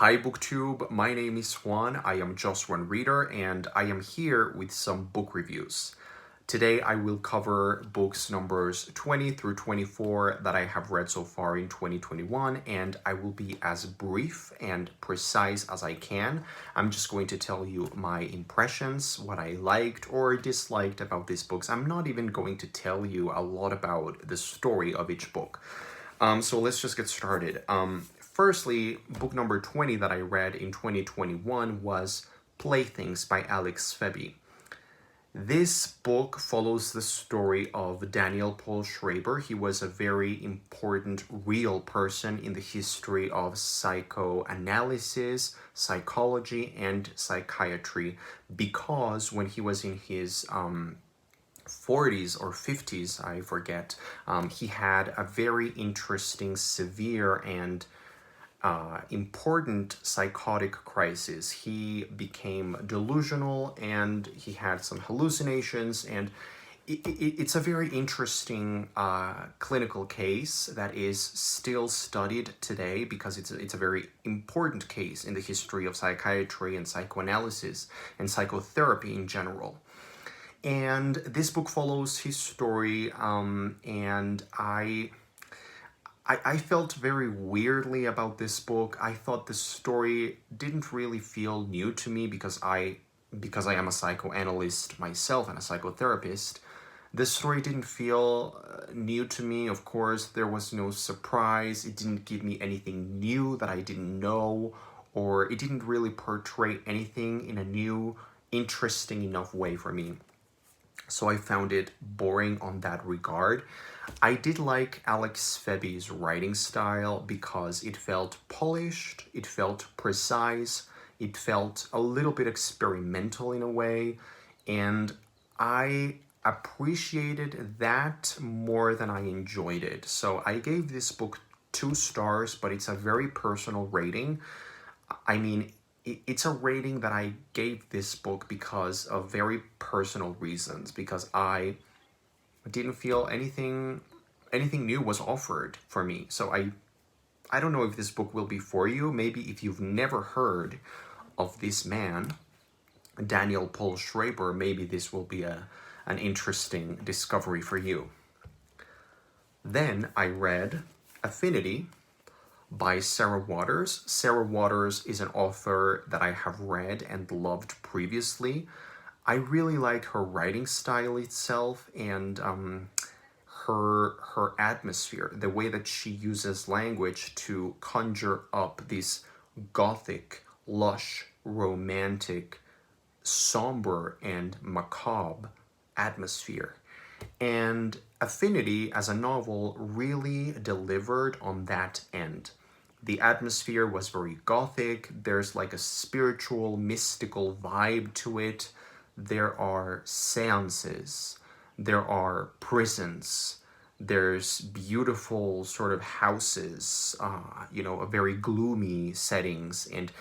Hi BookTube, my name is Juan, I am just one reader and I am here with some book reviews. Today I will cover books numbers 20 through 24 that I have read so far in 2021, and I will be as brief and precise as I can. I'm just going to tell you my impressions, what I liked or disliked about these books. I'm not even going to tell you a lot about the story of each book. So let's just get started. Firstly, book number 20 that I read in 2021 was Playthings by Alex Feby. This book follows the story of Daniel Paul Schreiber. He was a very important real person in the history of psychoanalysis, psychology, and psychiatry, because when he was in his 40s or 50s, I forget, he had a very interesting, severe, and important psychotic crisis. He became delusional and he had some hallucinations, and it's a very interesting clinical case that is still studied today because it's a very important case in the history of psychiatry and psychoanalysis and psychotherapy in general. And this book follows his story, and I felt very weirdly about this book. I thought the story didn't really feel new to me because I am a psychoanalyst myself and a psychotherapist. The story didn't feel new to me. Of course, there was no surprise. It didn't give me anything new that I didn't know, or it didn't really portray anything in a new, interesting enough way for me. So I found it boring on that regard. I did like Alex Feby's writing style because it felt polished, it felt precise, it felt a little bit experimental in a way, and I appreciated that more than I enjoyed it. So I gave this book 2 stars, but it's a very personal rating. I mean, it's a rating that I gave this book because of very personal reasons, because I didn't feel anything new was offered for me. So I don't know if this book will be for you. Maybe if you've never heard of this man, Daniel Paul Schreiber, maybe this will be an interesting discovery for you. Then I read Affinity by Sarah Waters. Sarah Waters is an author that I have read and loved previously. I really liked her writing style itself and her atmosphere, the way that she uses language to conjure up this gothic, lush, romantic, somber, and macabre atmosphere. And Affinity as a novel really delivered on that end. The atmosphere was very gothic. There's like a spiritual, mystical vibe to it. There are seances. There are prisons. There's beautiful sort of houses, a very gloomy settings. And,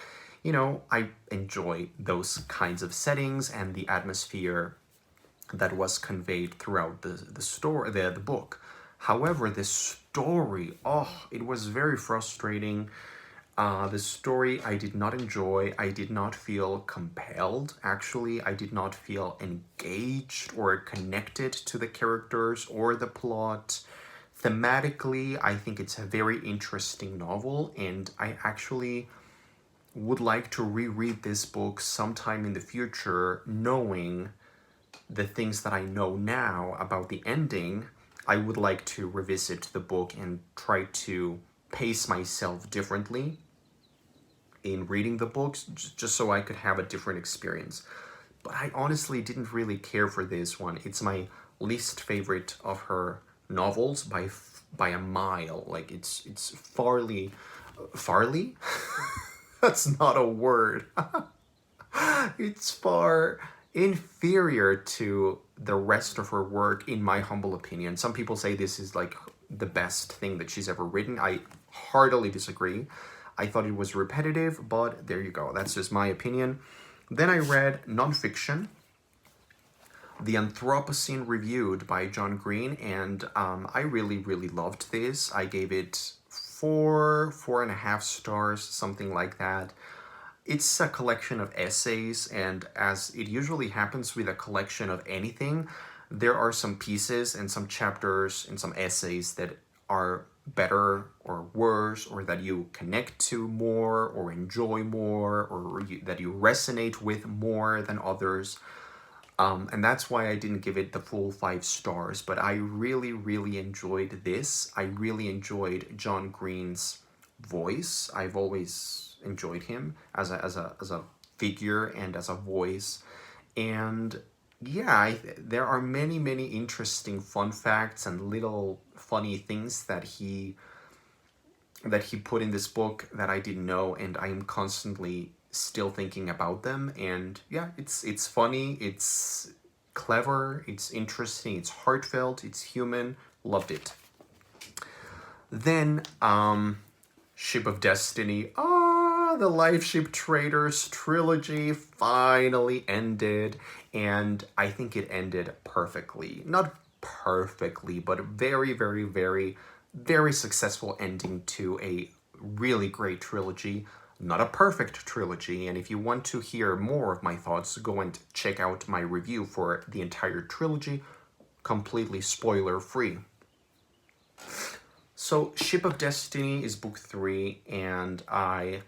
I enjoy those kinds of settings and the atmosphere that was conveyed throughout the book. However, the story, it was very frustrating. The story I did not enjoy. I did not feel compelled, actually. I did not feel engaged or connected to the characters or the plot. Thematically, I think it's a very interesting novel, and I actually would like to reread this book sometime in the future, knowing the things that I know now about the ending. I would like to revisit the book and try to pace myself differently in reading the books, just so I could have a different experience. But I honestly didn't really care for this one. It's my least favorite of her novels by a mile. Like it's farly. That's not a word. It's far inferior to the rest of her work, in my humble opinion. Some people say this is like the best thing that she's ever written. I heartily disagree. I thought it was repetitive, but there you go. That's just my opinion. Then I read nonfiction, The Anthropocene Reviewed by John Green, and I really, really loved this. I gave it 4.5 stars, something like that. It's a collection of essays, and as it usually happens with a collection of anything, there are some pieces and some chapters and some essays that are better or worse, or that you connect to more or enjoy more, or that you resonate with more than others. And that's why I didn't give it the full 5 stars, but I really, really enjoyed this. I really enjoyed John Green's voice. I've always enjoyed him as a figure and as a voice. And yeah, there are many, many interesting fun facts and little funny things that he put in this book that I didn't know, and I'm constantly still thinking about them. And yeah, it's funny, it's clever, it's interesting, it's heartfelt, it's human. Loved it. Then Ship of Destiny. The Life Ship Traders trilogy finally ended, and I think it ended perfectly. Not perfectly, but a very, very, very, very successful ending to a really great trilogy. Not a perfect trilogy, and if you want to hear more of my thoughts, go and check out my review for the entire trilogy, completely spoiler-free. So, Ship of Destiny is book 3, and I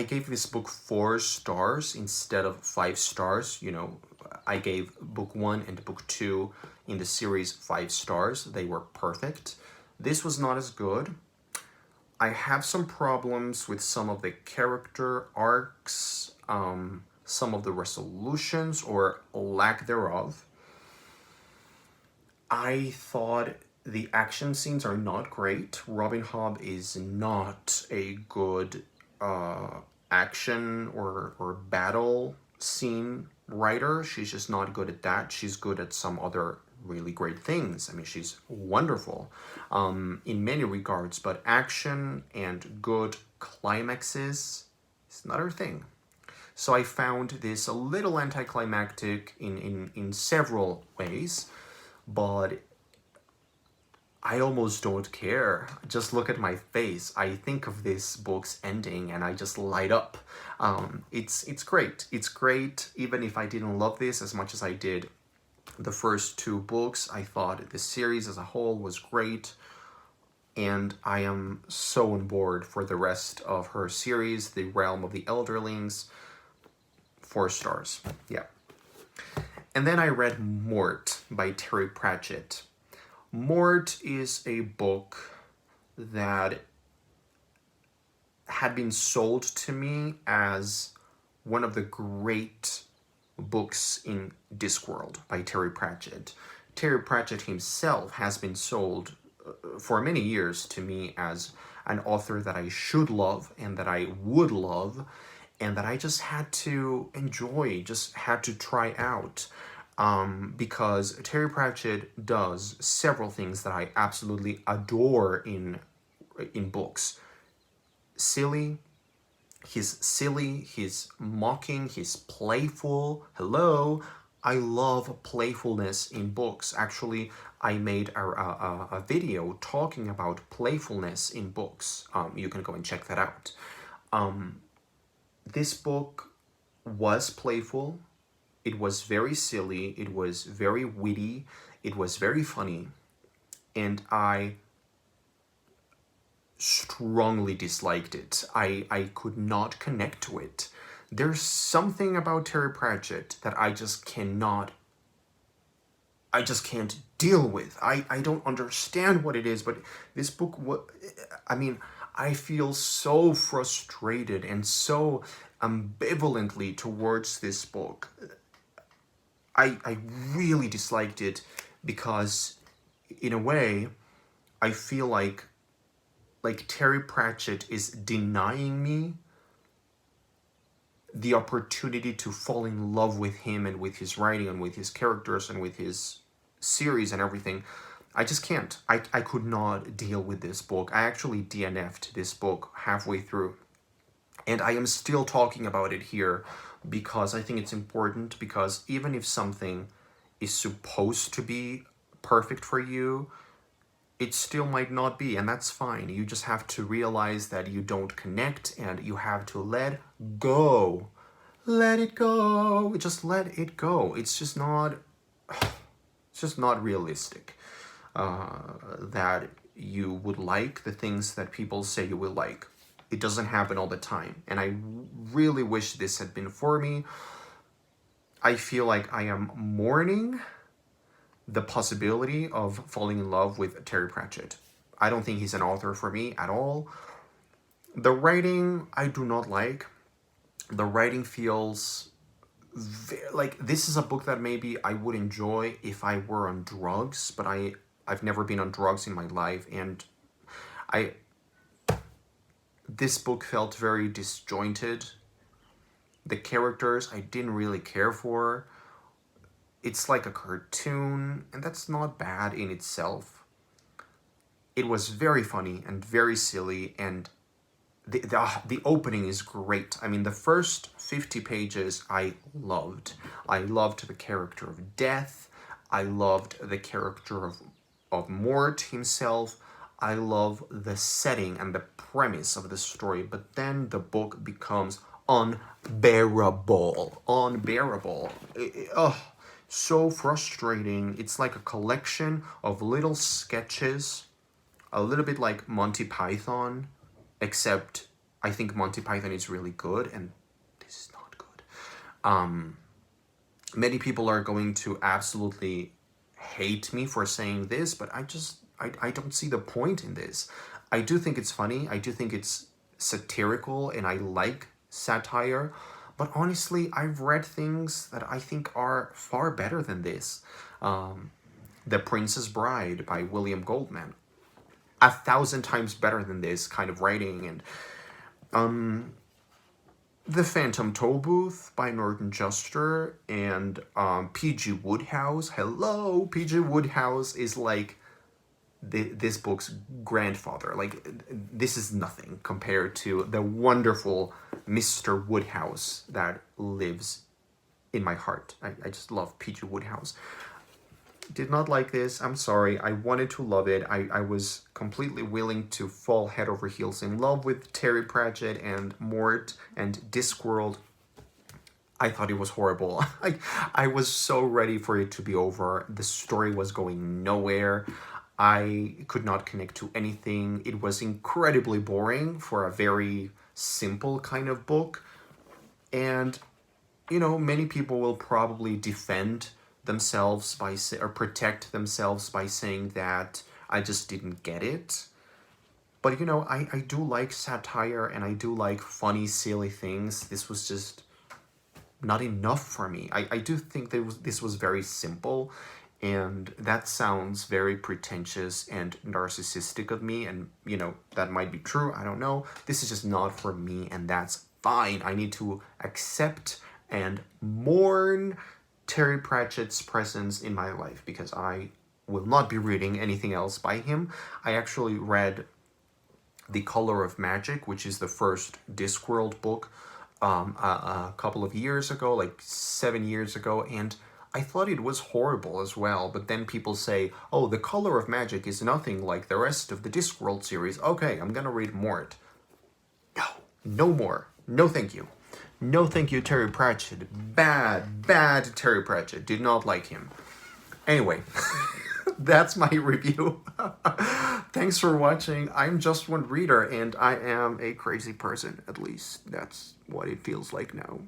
gave this book 4 stars instead of 5 stars. You know, I gave book 1 and book 2 in the series 5 stars. They were perfect. This was not as good. I have some problems with some of the character arcs, some of the resolutions or lack thereof. I thought the action scenes are not great. Robin Hobb is not a good action or battle scene writer. She's just not good at that. She's good at some other really great things. I mean, she's wonderful in many regards, but action and good climaxes is not her thing. So I found this a little anticlimactic in several ways, but I almost don't care. Just look at my face. I think of this book's ending and I just light up. It's great. It's great. Even if I didn't love this as much as I did the first 2 books, I thought the series as a whole was great. And I am so on board for the rest of her series, The Realm of the Elderlings. 4 stars. Yeah. And then I read Mort by Terry Pratchett. Mort is a book that had been sold to me as one of the great books in Discworld by Terry Pratchett. Terry Pratchett himself has been sold for many years to me as an author that I should love and that I would love and that I just had to enjoy, just had to try out. Because Terry Pratchett does several things that I absolutely adore in books. He's mocking, he's playful. Hello, I love playfulness in books. Actually, I made a video talking about playfulness in books. You can go and check that out. This book was playful. It was very silly, it was very witty, it was very funny, and I strongly disliked it. I could not connect to it. There's something about Terry Pratchett that I just can't deal with. I don't understand what it is, but this book, I feel so frustrated and so ambivalently towards this book. I really disliked it because, in a way, I feel like Terry Pratchett is denying me the opportunity to fall in love with him and with his writing and with his characters and with his series and everything. I just can't. I could not deal with this book. I actually DNF'd this book halfway through. And I am still talking about it here because I think it's important, because even if something is supposed to be perfect for you, it still might not be, and that's fine. You just have to realize that you don't connect, and you have to let go. Let it go. Just let it go. It's just not realistic that you would like the things that people say you will like. It doesn't happen all the time, and I really wish this had been for me. I feel like I am mourning the possibility of falling in love with Terry Pratchett. I don't think he's an author for me at all. The writing I do not like. The writing feels like this is a book that maybe I would enjoy if I were on drugs, but I've never been on drugs in my life, and I this book felt very disjointed. The characters I didn't really care for. It's like a cartoon, and that's not bad in itself. It was very funny and very silly, and the opening is great. I mean, the first 50 pages I loved. I loved the character of Death. I loved the character of Mort himself. I love the setting and the premise of the story, but then the book becomes unbearable. Unbearable. So frustrating. It's like a collection of little sketches, a little bit like Monty Python, except I think Monty Python is really good, and this is not good. Many people are going to absolutely hate me for saying this, but I don't see the point in this. I do think it's funny. I do think it's satirical, and I like satire. But honestly, I've read things that I think are far better than this. The Princess Bride by William Goldman. 1,000 times better than this kind of writing. And The Phantom Tollbooth by Norton Juster, and P.G. Wodehouse. Hello, P.G. Wodehouse is like this book's grandfather. Like, this is nothing compared to the wonderful Mr. Wodehouse that lives in my heart. I just love P.G. Wodehouse. Did not like this. I'm sorry. I wanted to love it. I was completely willing to fall head over heels in love with Terry Pratchett and Mort and Discworld. I thought it was horrible. I was so ready for it to be over. The story was going nowhere. I could not connect to anything. It was incredibly boring for a very simple kind of book. And, you know, many people will probably defend themselves or protect themselves by saying that I just didn't get it. But, you know, I do like satire, and I do like funny, silly things. This was just not enough for me. I do think this was very simple, and that sounds very pretentious and narcissistic of me, and, you know, that might be true. I don't know. This is just not for me, and that's fine. I need to accept and mourn Terry Pratchett's presence in my life, because I will not be reading anything else by him. I actually read The Color of Magic, which is the first Discworld book, a couple of years ago, like 7 years ago, and I thought it was horrible as well. But then people say, oh, The Color of Magic is nothing like the rest of the Discworld series. Okay, I'm gonna read Mort. No, no more. No thank you. No thank you, Terry Pratchett. Bad Terry Pratchett. Did not like him. Anyway, that's my review. Thanks for watching. I'm just one reader, and I am a crazy person. At least that's what it feels like now.